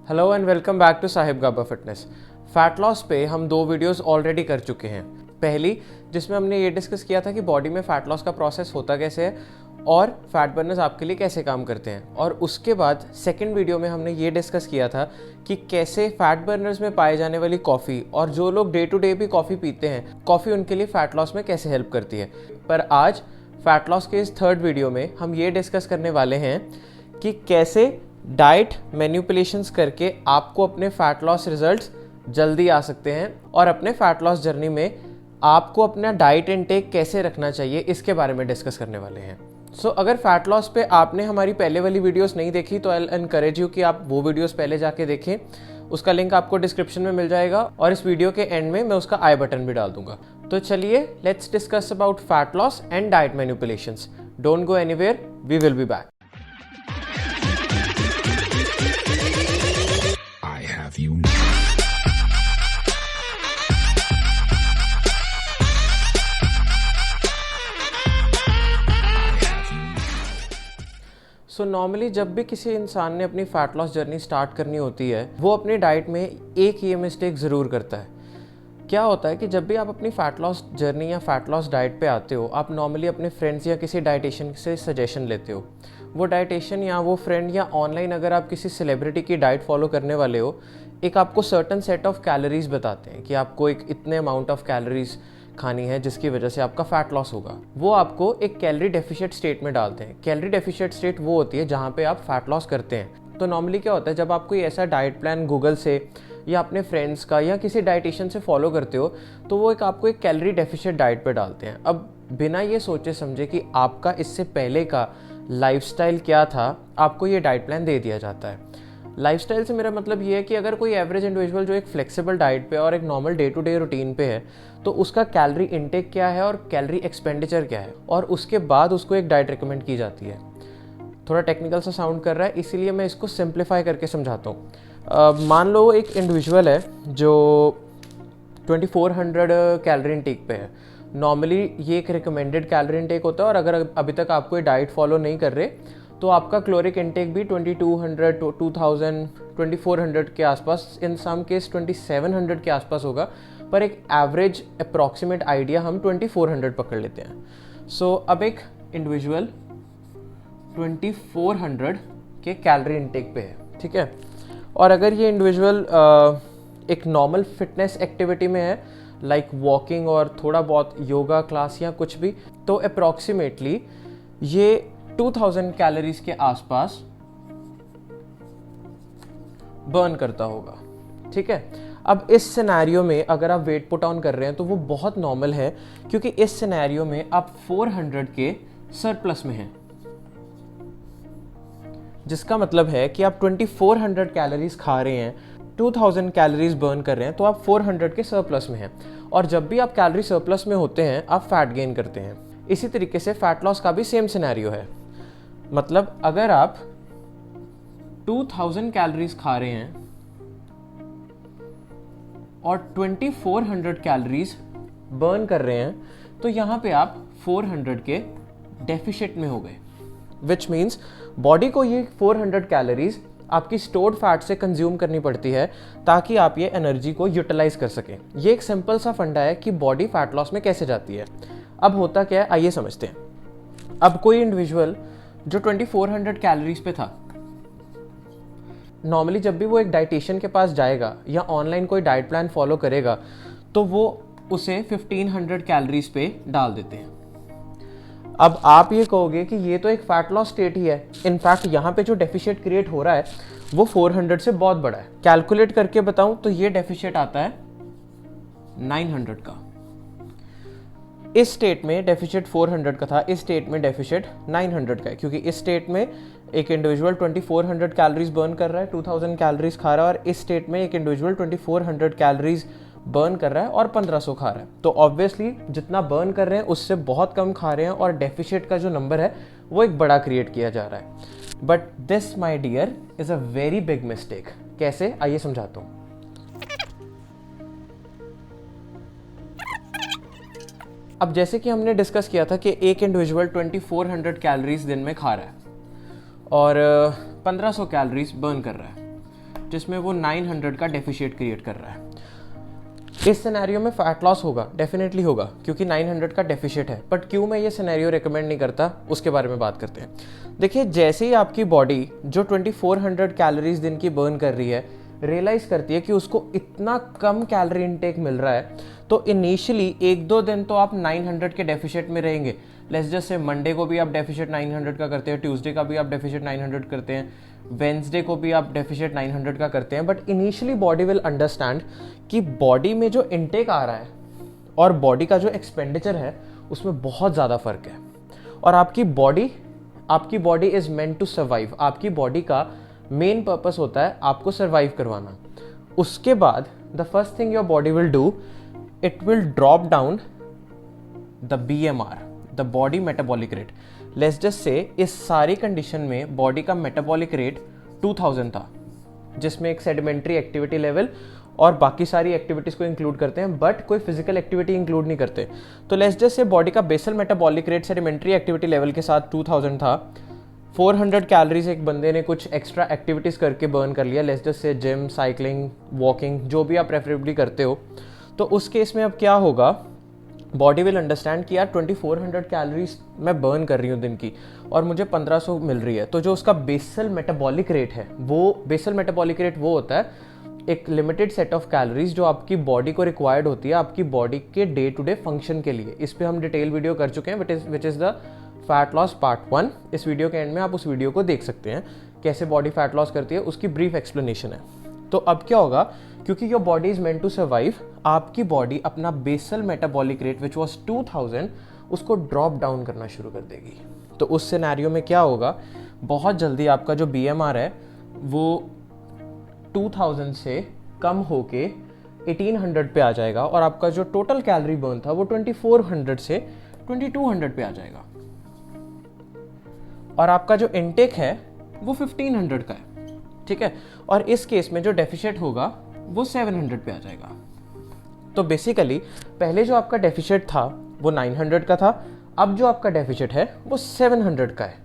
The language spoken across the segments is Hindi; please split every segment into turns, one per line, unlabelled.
Hello and welcome back to Sahib Gaba fitness. Fat loss पे हम 2 वीडियोस ऑलरेडी कर चुके हैं। पहली जिसमें हमने ये डिस्कस किया था कि बॉडी में फ़ैट लॉस का प्रोसेस होता कैसे है और फैट बर्नर्स आपके लिए कैसे काम करते हैं। और उसके बाद सेकंड वीडियो में हमने ये डिस्कस किया था कि कैसे फैट बर्नर्स में पाए जाने वाली कॉफ़ी और जो लोग डे टू डे भी कॉफ़ी पीते हैं, कॉफ़ी उनके लिए फ़ैट लॉस में कैसे हेल्प करती है। पर आज फैट लॉस के इस थर्ड वीडियो में हम ये डिस्कस करने वाले हैं कि कैसे डाइट मैनिपुलेशंस करके आपको अपने फैट लॉस रिजल्ट्स जल्दी आ सकते हैं और अपने फैट लॉस जर्नी में आपको अपना डाइट इनटेक कैसे रखना चाहिए, इसके बारे में डिस्कस करने वाले हैं। सो अगर फैट लॉस पे आपने हमारी पहले वाली वीडियोस नहीं देखी तो आई एनकरेज यू कि आप वो वीडियोस पहले जाके देखें। उसका लिंक आपको डिस्क्रिप्शन में मिल जाएगा और इस वीडियो के एंड में मैं उसका आई बटन भी डाल दूंगा। तो चलिए let's discuss about fat loss and diet manipulations. Don't go anywhere, we will be back. So normally जब भी किसी इंसान ने अपनी फ़ैट लॉस जर्नी स्टार्ट करनी होती है, वो अपनी डाइट में एक ये मिस्टेक ज़रूर करता है। क्या होता है कि जब भी आप अपनी फ़ैट लॉस जर्नी या फ़ैट लॉस डाइट पे आते हो, आप नॉर्मली अपने फ्रेंड्स या किसी डाइटिशियन से सजेशन लेते हो। वो डाइटिशियन या वो फ्रेंड या ऑनलाइन अगर आप किसी सेलिब्रिटी की डाइट फॉलो करने वाले हो, एक आपको सर्टन सेट ऑफ कैलोरीज बताते हैं कि आपको एक इतने अमाउंट ऑफ कैलोरीज खानी है जिसकी वजह से आपका फैट लॉस होगा। वो आपको एक कैलोरी डेफिशिएंट स्टेट में डालते हैं। कैलोरी डेफिशिएंट स्टेट वो होती है जहाँ पे आप फैट लॉस करते हैं। तो नॉर्मली क्या होता है, जब आप कोई ऐसा डाइट प्लान गूगल से या अपने फ्रेंड्स का या किसी डाइटिशियन से फॉलो करते हो तो वो आपको एक कैलोरी डेफिशिएंट डाइट पे डालते हैं। अब बिना ये सोचे समझे कि आपका इससे पहले का लाइफस्टाइल क्या था, आपको ये डाइट प्लान दे दिया जाता है। लाइफस्टाइल से मेरा मतलब ये है कि अगर कोई एवरेज इंडिविजुअल जो एक फ्लेक्सिबल डाइट पे और एक normal day to day routine पे है, तो उसका कैलोरी इनटेक क्या है और कैलोरी एक्सपेंडिचर क्या है, और उसके बाद उसको एक डाइट रिकमेंड की जाती है। थोड़ा टेक्निकल सा साउंड कर रहा है, इसीलिए मैं इसको सिंप्लीफाई करके समझाता हूँ। मान लो एक इंडिविजुअल है जो 2400 कैलोरी इनटेक पे है। नॉर्मली ये एक रिकमेंडेड कैलोरी इनटेक होता है और अगर अभी तक आप कोई डाइट फॉलो नहीं कर रहे तो आपका क्लोरिक इनटेक भी 2200, 2000, 2400 के आसपास, इन सम केस 2700 के आसपास होगा, पर एक एवरेज अप्रॉक्सीमेट आइडिया हम 2400 पकड़ लेते हैं। सो अब एक इंडिविजुअल 2400 के कैलोरी इनटेक पे है, ठीक है। और अगर ये इंडिविजुअल एक नॉर्मल फिटनेस एक्टिविटी में है, लाइक वॉकिंग और थोड़ा बहुत योगा क्लास या कुछ भी, तो अप्रॉक्सीमेटली ये 2000 कैलोरीज के आसपास बर्न करता होगा, ठीक है। अब इस सिनेरियो में अगर आप वेट पुट ऑन कर रहे हैं तो वो बहुत नॉर्मल है, क्योंकि इस सिनेरियो में आप 400 के सरप्लस में हैं, जिसका मतलब है कि आप 2400 कैलोरीज खा रहे हैं, 2000 कैलोरीज बर्न कर रहे हैं, तो आप 400 के सरप्लस में हैं। और जब भी आप कैलोरी सरप्लस में होते हैं, आप फैट गेन करते हैं। इसी तरीके से फैट लॉस का भी सेम सिनेरियो है। मतलब अगर आप 2000 कैलोरीज खा रहे हैं और 2400 कैलोरीज बर्न कर रहे हैं, तो यहां पे आप 400 के डेफिशिएट में हो गए, विच मीन्स बॉडी को ये 400 कैलोरीज आपकी स्टोर्ड फैट से कंज्यूम करनी पड़ती है ताकि आप ये एनर्जी को यूटिलाइज कर सकें। ये एक सिंपल सा फंडा है कि बॉडी फैट लॉस में कैसे जाती है। अब होता क्या है, आइए समझते हैं। अब कोई इंडिविजुअल जो 2400 कैलोरीज पे था, नॉर्मली जब भी वो एक डाइटिशियन के पास जाएगा या ऑनलाइन कोई डाइट प्लान फॉलो करेगा तो वो उसे 1500 कैलोरीज पे डाल देते हैं। अब आप ये कहोगे कि ये तो एक फैट लॉस स्टेट ही है, इनफैक्ट यहाँ पे जो डेफिशिएट क्रिएट हो रहा है वो 400 से बहुत बड़ा है। कैलकुलेट करके बताऊं तो ये डेफिशिएट आता है 900 का। इस स्टेट में डेफिशिएट 400 का था, इस स्टेट में डेफिशिएट 900 का है, क्योंकि इस स्टेट में एक इंडिविजुअल 2400 कैलोरीज बर्न कर रहा है, 2000 कैलोरीज खा रहा है, और इस स्टेट में एक इंडिविजुअल 2400 कैलोरीज बर्न कर रहा है और 1500 खा रहा है। तो ऑब्वियसली जितना बर्न कर रहे हैं उससे बहुत कम खा रहे हैं और डेफिशिएट का जो नंबर है वो एक बड़ा क्रिएट किया जा रहा है। But this my dear is a very big mistake. कैसे, आइए समझाता हूँ। अब जैसे कि हमने डिस्कस किया था कि एक इंडिविजुअल 2400 कैलोरीज दिन में खा रहा है और 1500 कैलोरीज बर्न कर रहा है। जिसमें वो 900 का डेफिशिएट क्रिएट कर रहा है। इस सिनेरियो में फैट लॉस होगा, डेफिनेटली होगा, क्योंकि 900 का डेफिशिएट है। बट क्यों मैं ये सिनेरियो रिकमेंड नहीं करता, उसके बारे में बात करते हैं। देखिए, जैसे ही आपकी बॉडी जो 2400 कैलोरीज दिन की बर्न कर रही है, रियलाइज करती है कि उसको इतना कम कैलोरी इनटेक मिल रहा है, तो इनिशियली 1-2 दिन तो आप 900 के डेफिशिएट में रहेंगे। लेट्स जस्ट से मंडे को भी आप डेफिशिएट 900 का करते हैं, ट्यूसडे का भी आप डेफिशिएट 900 करते हैं, वेंसडे को भी आप डेफिशिएट 900 का करते हैं। But initially body will understand कि बॉडी में जो इनटेक आ रहा है और बॉडी का जो एक्सपेंडिचर है उसमें बहुत ज़्यादा फर्क है। और आपकी body is meant to survive. आपकी बॉडी का मेन पर्पस होता है आपको सर्वाइव करवाना। उसके बाद the first thing your body will do, it will drop down the BMR, the body metabolic rate. Let's just say इस सारी कंडीशन में बॉडी का मेटाबॉलिक रेट 2000 था, जिसमें एक सेडिमेंट्री एक्टिविटी लेवल और बाकी सारी एक्टिविटीज़ को इंक्लूड करते हैं, बट कोई फिजिकल एक्टिविटी इंक्लूड नहीं करते। तो लेट्स जस्ट से बॉडी का basal metabolic rate sedentary activity level के साथ 2000 था। 400 कैलोरीज एक बंदे ने कुछ एक्स्ट्रा एक्टिविटीज़ करके बर्न कर लिया, लेट्स जस्ट से जिम, साइकिलिंग, वॉकिंग, जो भी आप प्रेफरेबली करते हो। तो उस केस में अब क्या होगा, बॉडी विल अंडरस्टैंड कि यार 2400 कैलोरीज मैं बर्न कर रही हूँ दिन की और मुझे 1500 मिल रही है। तो जो उसका बेसल मेटाबॉलिक रेट है, वो बेसल मेटाबॉलिक रेट वो होता है एक लिमिटेड सेट ऑफ कैलोरीज जो आपकी बॉडी को रिक्वायर्ड होती है आपकी बॉडी के डे टू डे फंक्शन के लिए। इस पे हम डिटेल वीडियो कर चुके हैं, which is the fat loss part 1। इस वीडियो के एंड में आप उस वीडियो को देख सकते हैं, कैसे बॉडी फैट लॉस करती है, उसकी ब्रीफ एक्सप्लेनेशन है। तो अब क्या होगा, क्योंकि your body is meant to survive, आपकी बॉडी अपना basal metabolic rate which was 2000 उसको ड्रॉप डाउन करना शुरू कर देगी। तो उस सिनेरियो में क्या होगा, बहुत जल्दी आपका जो BMR है वो 2000 से कम होके 1800 पे आ जाएगा और आपका जो टोटल कैलोरी बर्न था वो 2400 से 2200 पे आ जाएगा और आपका जो इनटेक है वो 1500 का है, ठीक है। और इस केस में जो डेफिशिएट होगा वो 700 पे आ जाएगा। तो बेसिकली पहले जो आपका डेफिशिएट था वो 900 का था, अब जो आपका डेफिशिएट है वो 700 का है।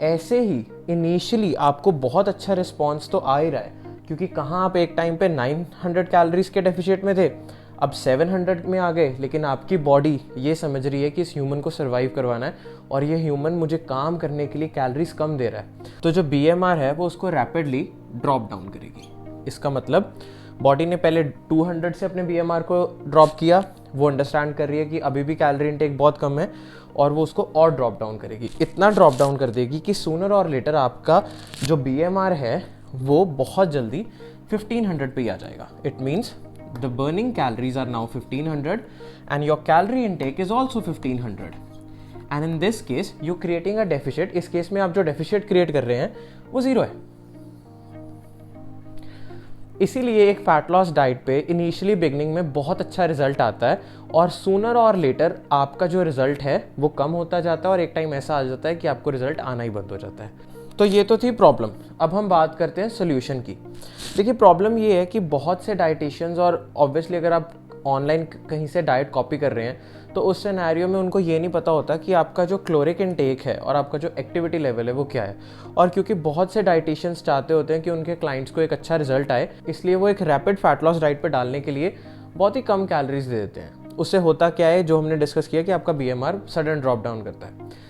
ऐसे ही इनिशियली आपको बहुत अच्छा रिस्पॉन्स तो आ ही रहा है, क्योंकि कहाँ आप एक टाइम पे 900 कैलोरीज के डेफिशिएट में थे, अब 700 में आ गए, लेकिन आपकी बॉडी ये समझ रही है कि इस ह्यूमन को सर्वाइव करवाना है और ये ह्यूमन मुझे काम करने के लिए कैलोरीज कम दे रहा है। तो जो BMR है वो उसको रैपिडली ड्रॉप डाउन करेगी। इसका मतलब बॉडी ने पहले 200 से अपने BMR को ड्रॉप किया, वो अंडरस्टैंड कर रही है कि अभी भी कैलोरी इनटेक बहुत कम है और वो उसको और ड्रॉप डाउन करेगी। इतना ड्रॉप डाउन कर देगी कि सूनर और लेटर आपका जो BMR है वो बहुत जल्दी 1500 पे ही आ जाएगा। It means the burning calories are now 1500 and your calorie intake is also 1500 and in this case you creating a deficit. इस केस में आप जो डेफिशिएट क्रिएट कर रहे हैं वो 0 है। इसीलिए एक फैट लॉस डाइट पे इनिशियली बिगनिंग में बहुत अच्छा रिजल्ट आता है और सूनर और लेटर आपका जो रिजल्ट है वो कम होता जाता है और एक टाइम ऐसा आ जाता है कि आपको रिजल्ट आना ही बंद हो जाता है। तो ये तो थी प्रॉब्लम। अब हम बात करते हैं सोल्यूशन की। देखिए, प्रॉब्लम ये है कि बहुत से डाइटिशियंस, और ऑब्वियसली अगर आप ऑनलाइन कहीं से डाइट कॉपी कर रहे हैं तो उस सिनेरियो में उनको ये नहीं पता होता कि आपका जो क्लोरिक इनटेक है और आपका जो एक्टिविटी लेवल है वो क्या है। और क्योंकि बहुत से डाइटिशियंस चाहते होते हैं कि उनके क्लाइंट्स को एक अच्छा रिजल्ट आए, इसलिए वो एक रैपिड फैट लॉस डाइट पर डालने के लिए बहुत ही कम कैलोरीज दे देते हैं। उससे होता क्या है, जो हमने डिस्कस किया कि आपका BMR सडन ड्रॉप डाउन करता है।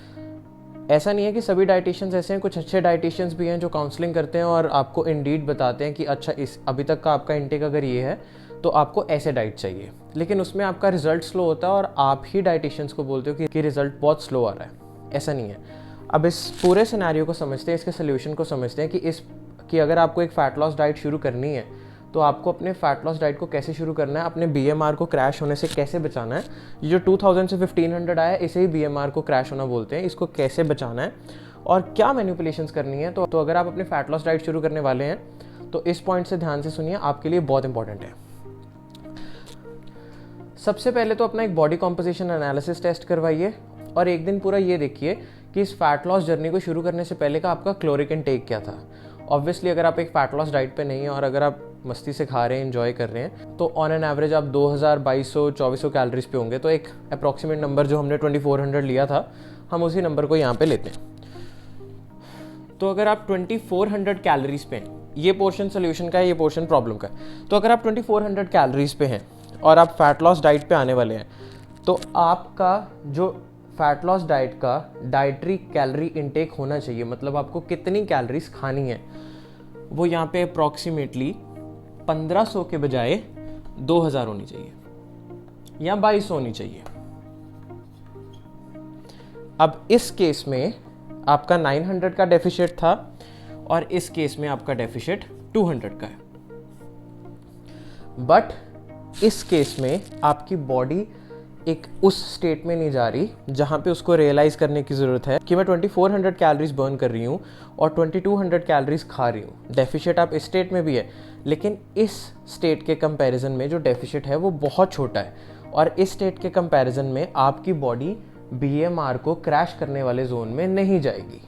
ऐसा नहीं है कि सभी डाइटिशियंस ऐसे हैं, कुछ अच्छे डाइटिशियंस भी हैं जो काउंसलिंग करते हैं और आपको इंडीड बताते हैं कि अच्छा इस अभी तक का आपका इंटेक अगर ये है तो आपको ऐसे डाइट चाहिए, लेकिन उसमें आपका रिजल्ट स्लो होता है और आप ही डाइटिशियंस को बोलते हो कि रिजल्ट बहुत स्लो आ रहा है। ऐसा नहीं है। अब इस पूरे सिनेरियो को समझते हैं, इसके सोल्यूशन को समझते हैं कि अगर आपको एक फैट लॉस डाइट शुरू करनी है तो आपको अपने फैट लॉस डाइट को कैसे शुरू करना है, अपने BMR को क्रैश होने से कैसे बचाना है। ये जो 2000 से 1500 आया, इसे ही BMR को क्रैश होना बोलते हैं। इसको कैसे बचाना है और क्या मैनिपुलेशंस करनी है। तो अगर आप अपने फैट लॉस डाइट शुरू करने वाले हैं तो इस पॉइंट से ध्यान से सुनिए, आपके लिए बहुत इंपॉर्टेंट है। सबसे पहले तो अपना एक बॉडी कॉम्पोजिशन एनालिसिस टेस्ट करवाइए और एक दिन पूरा ये देखिए कि इस फैट लॉस जर्नी को शुरू करने से पहले का आपका क्लोरिक इनटेक क्या था। ऑब्वियसली अगर आप एक फैट लॉस डाइट पे नहीं है और अगर आप मस्ती से खा रहे हैं, एंजॉय कर रहे हैं, तो ऑन एन एवरेज आप 2000, 2200, 2400 कैलोरीज पे होंगे। तो एक अप्रॉक्सीमेट नंबर जो हमने 2400 लिया था, हम उसी नंबर को यहाँ पे लेते हैं। तो अगर आप 2400 कैलोरीज पे हैं, ये पोर्शन सोल्यूशन का है, ये पोर्शन प्रॉब्लम का है। तो अगर आप 2400 कैलोरीज पे हैं और आप फैट लॉस डाइट पे आने वाले हैं, तो आपका जो फैट लॉस डाइट का डाइटरी कैलोरी इनटेक होना चाहिए, मतलब आपको कितनी कैलोरीज खानी है, वो यहाँ पे अप्रॉक्सीमेटली 1500 के बजाय 2000 होनी चाहिए या 2200 होनी चाहिए। अब इस केस में आपका 900 का डेफिशिट था और इस केस में आपका डेफिशिट 200 का है। बट इस केस में आपकी बॉडी एक उस स्टेट में नहीं जा रही जहां पे उसको रियलाइज करने की ज़रूरत है कि मैं 2400 कैलोरीज बर्न कर रही हूँ और 2200 कैलोरीज खा रही हूँ। डेफिशिट आप इस स्टेट में भी है, लेकिन इस स्टेट के कंपैरिजन में जो डेफिशिट है वो बहुत छोटा है, और इस स्टेट के कंपैरिजन में आपकी बॉडी BMR को क्रैश करने वाले जोन में नहीं जाएगी।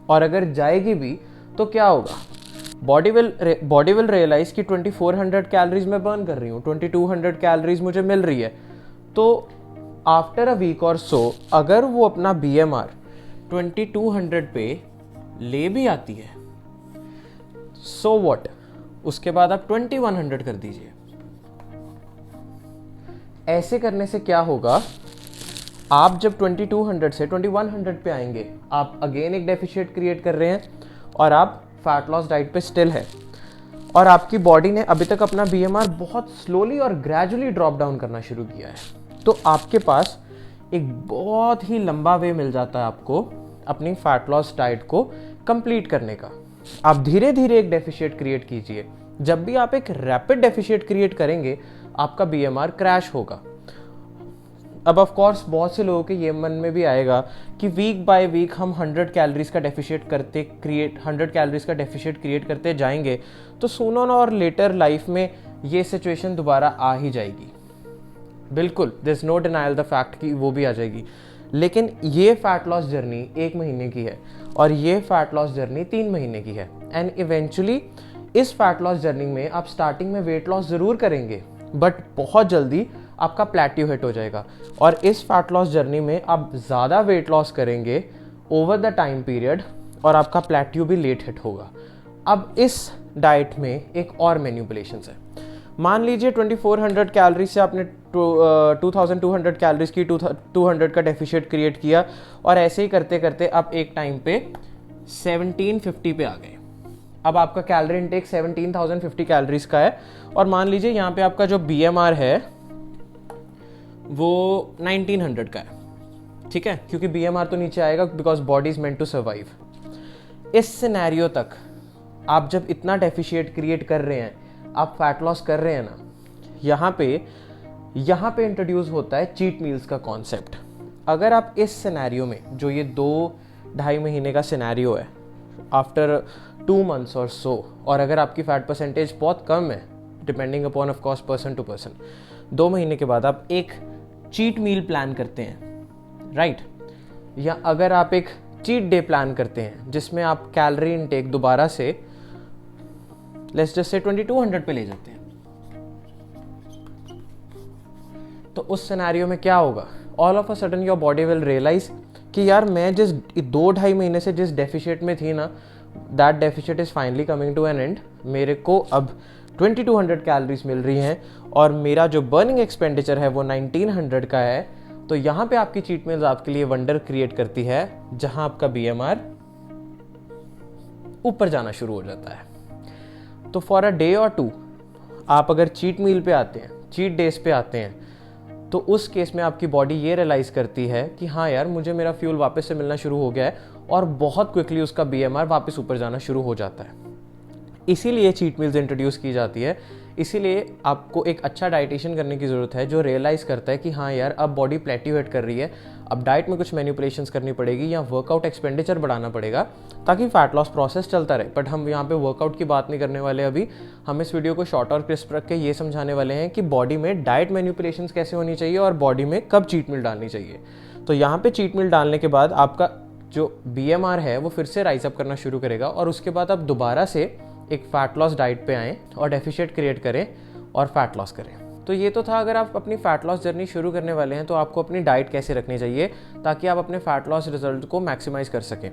और अगर जाएगी भी तो क्या होगा, बॉडी विल रियलाइज कि 2400 कैलोरीज मैं बर्न कर रही हूँ, 2200 कैलोरीज मुझे मिल रही है। तो आफ्टर अ वीक और सो अगर वो अपना BMR 2200 पे ले भी आती है, सो व्हाट, उसके बाद आप 2100 कर दीजिए। ऐसे करने से क्या होगा, आप जब 2200 से 2100 पे आएंगे, आप अगेन एक डेफिशिट क्रिएट कर रहे हैं और आप फैट लॉस डाइट पे स्टिल है, और आपकी बॉडी ने अभी तक अपना BMR बहुत स्लोली और ग्रेजुअली ड्रॉप डाउन करना शुरू किया है। तो आपके पास एक बहुत ही लंबा वे मिल जाता है आपको अपनी फैट लॉस डाइट को कंप्लीट करने का। आप धीरे धीरे एक डेफिशिट क्रिएट कीजिए। जब भी आप एक रैपिड डेफिशिट क्रिएट करेंगे, आपका BMR क्रैश होगा। अब ऑफ कोर्स बहुत से लोगों के ये मन में भी आएगा कि वीक बाय वीक हम 100 कैलोरीज का डेफिशिट क्रिएट करते जाएंगे तो सूनर और लेटर लाइफ में ये सिचुएशन दोबारा आ ही जाएगी। बिल्कुल, there is no denial the fact कि वो भी आ जाएगी, लेकिन ये फैट लॉस जर्नी 1 महीने की है और ये फैट लॉस जर्नी 3 महीने की है। एंड इवेंचुअली इस फैट लॉस जर्नी में आप स्टार्टिंग में वेट लॉस जरूर करेंगे, बट बहुत जल्दी आपका प्लेट्यू हिट हो जाएगा, और इस फैट लॉस जर्नी में आप ज़्यादा वेट लॉस करेंगे ओवर द टाइम पीरियड और आपका प्लेट्यू भी लेट हिट होगा। अब इस डाइट में एक और मैनिपुलेशंस है। मान लीजिए 2400 कैलोरी से आपने 2200 कैलोरीज की 200 का डेफिशिट क्रिएट किया, और ऐसे ही करते करते आप एक टाइम पे 1750 पे आ गए। अब आपका कैलोरी इनटेक 17,050 कैलोरीज का है, और मान लीजिए यहाँ पे आपका जो BMR है वो 1900 का है, ठीक है, क्योंकि BMR तो नीचे आएगा because body is meant to survive. इस सिनेरियो तक आप जब इतना डेफिशिएट क्रिएट कर रहे हैं, आप फैट लॉस कर रहे हैं ना, यहाँ पे इंट्रोड्यूस होता है चीट मील्स का कॉन्सेप्ट। अगर आप इस सिनेरियो में, जो ये 2-2.5 महीने का सिनेरियो है, आफ्टर 2 months और सो, और अगर आपकी फैट परसेंटेज बहुत कम है, depending upon of course person to person, 2 महीने के बाद आप एक चीट मील प्लान करते हैं, राइट, या अगर आप एक चीट डे प्लान करते हैं जिसमें आप कैलोरी इनटेक दोबारा से लेट्स जस्ट से 2200 पे ले जाते हैं, तो उस सिनेरियो में क्या होगा, all of a sudden your body will realise कि यार मैं जिस 2-2.5 महीने से जिस डेफिशिट में थी ना, that deficit is finally coming to an end. मेरे को अब 2200 कैलोरीज मिल रही हैं और मेरा जो बर्निंग एक्सपेंडिचर है वो 1900 का है। तो यहाँ पे आपकी चीट मील्स आपके लिए वंडर क्रिएट करती है, जहां आपका BMR ऊपर जाना शुरू हो जाता है। तो फॉर अ डे और 2 आप अगर चीट मील पे आते हैं, चीट डेज पे आते हैं, तो उस केस में आपकी बॉडी ये रियलाइज करती है कि हाँ यार, मुझे मेरा फ्यूल वापस से मिलना शुरू हो गया है, और बहुत क्विकली उसका BMR वापस ऊपर जाना शुरू हो जाता है। इसीलिए चीट मील्स इंट्रोड्यूस की जाती है। इसीलिए आपको एक अच्छा डाइटिशियन करने की ज़रूरत है जो रियलाइज़ करता है कि हाँ यार, अब बॉडी प्लेट्यू हिट कर रही है, अब डाइट में कुछ मैनिपुलेशंस करनी पड़ेगी या वर्कआउट एक्सपेंडिचर बढ़ाना पड़ेगा ताकि फैट लॉस प्रोसेस चलता रहे। बट हम यहाँ पे वर्कआउट की बात नहीं करने वाले अभी। हम इस वीडियो को शॉर्ट और क्रिस्प रख के ये समझाने वाले हैं कि बॉडी में डाइट मैनिपुलेशंस कैसे होनी चाहिए और बॉडी में कब चीट मील डालनी चाहिए। तो यहाँ पे चीट मील डालने के बाद आपका जो BMR है वो फिर से राइज अप करना शुरू करेगा, और उसके बाद आप दोबारा से एक फैट लॉस डाइट पे आएँ और डेफिशिट क्रिएट करें और फैट लॉस करें। तो ये तो था अगर आप अपनी फ़ैट लॉस जर्नी शुरू करने वाले हैं तो आपको अपनी डाइट कैसे रखनी चाहिए ताकि आप अपने फ़ैट लॉस रिजल्ट को मैक्सिमाइज़ कर सकें।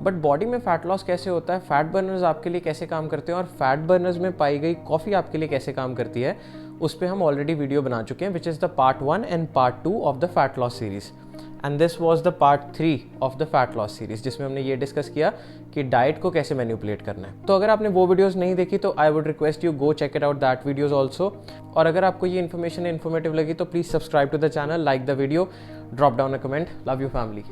बट बॉडी में फ़ैट लॉस कैसे होता है, फ़ैट बर्नर्स आपके लिए कैसे काम करते हैं और फैट बर्नर्स में पाई गई कॉफ़ी आपके लिए कैसे काम करती है, उस पर हम ऑलरेडी वीडियो बना चुके हैं, which is the part 1 and part 2 of the fat loss series. And this was the part 3 of the fat loss series, जिसमें हमने ये डिस्कस किया कि डाइट को कैसे मैनिपुलेट करना है। तो अगर आपने वो वीडियोस नहीं देखी तो I would request you go check it out that videos also. और अगर आपको ये इन्फॉर्मेशन इन्फॉर्मेटिव लगी तो please subscribe to the channel, like the video, drop down a comment. Love you family.